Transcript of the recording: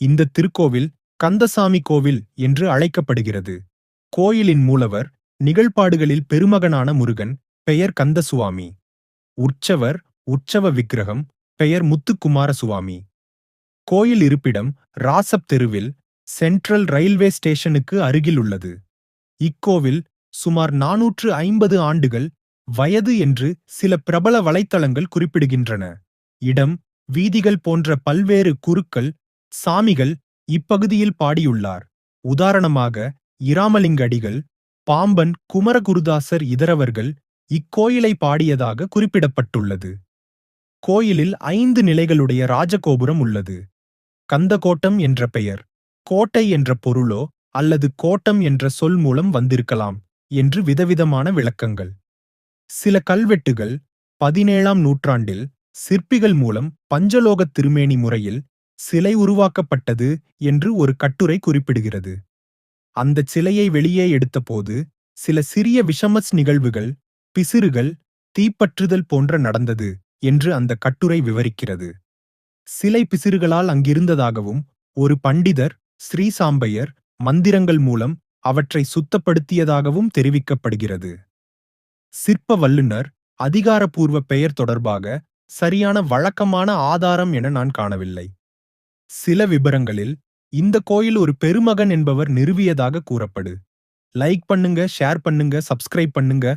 இந்த திருக்கோவில் கந்தசாமி கோவில் என்று அழைக்கப்படுகிறது. கோயிலின் மூலவர் நிகழ்பாடுகளில் பெருமகனான முருகன், பெயர் கந்தசுவாமி. உற்சவர், உற்சவ விக்கிரகம், பெயர் முத்துக்குமாரசுவாமி. கோயில் இருப்பிடம் ராசப் தெருவில் சென்ட்ரல் ரயில்வே ஸ்டேஷனுக்கு அருகில் உள்ளது. இக்கோவில் சுமார் 450 ஆண்டுகள் வயது என்று சில பிரபல வலைத்தளங்கள் குறிப்பிடுகின்றன. இடம், வீதிகள் போன்ற பல்வேறு குருக்கள், சாமிகள் இப்பகுதியில் பாடியுள்ளார். உதாரணமாக இராமலிங்கடிகள், பாம்பன் குமரகுருதாசர் இதரவர்கள் இக்கோயிலை பாடியதாக குறிப்பிடப்பட்டுள்ளது. கோயிலில் 5 நிலைகளுடைய ராஜகோபுரம் உள்ளது. கந்தகோட்டம் என்ற பெயர் கோட்டை என்ற பொருளோ அல்லது கோட்டம் என்ற சொல் மூலம் வந்திருக்கலாம் என்று விதவிதமான விளக்கங்கள். சில கல்வெட்டுகள் 17ஆம் நூற்றாண்டில் சிற்பிகள் மூலம் பஞ்சலோகத் திருமேனி முறையில் சிலை உருவாக்கப்பட்டது என்று ஒரு கட்டுரை குறிப்பிடுகிறது. அந்தச் சிலையை வெளியே எடுத்தபோது சில சிறிய விஷமஸ் நிகழ்வுகள், பிசிறுகள், தீப்பற்றுதல் போன்ற நடந்தது என்று அந்த கட்டுரை விவரிக்கிறது. சிலை பிசிறுகளால் அங்கிருந்ததாகவும் ஒரு பண்டிதர் ஸ்ரீசாம்பையர் மந்திரங்கள் மூலம் அவற்றை சுத்தப்படுத்தியதாகவும் தெரிவிக்கப்படுகிறது. சிற்ப வல்லுனர் அதிகாரப்பூர்வ பெயர் தொடர்பாக சரியான வழக்கமான ஆதாரம் என நான் காணவில்லை. சில விபரங்களில் இந்த கோயில் ஒரு பெருமகன் என்பவர் நிறுவியதாக கூறப்படு. லைக் பண்ணுங்க, ஷேர் பண்ணுங்க, சப்ஸ்கிரைப் பண்ணுங்க.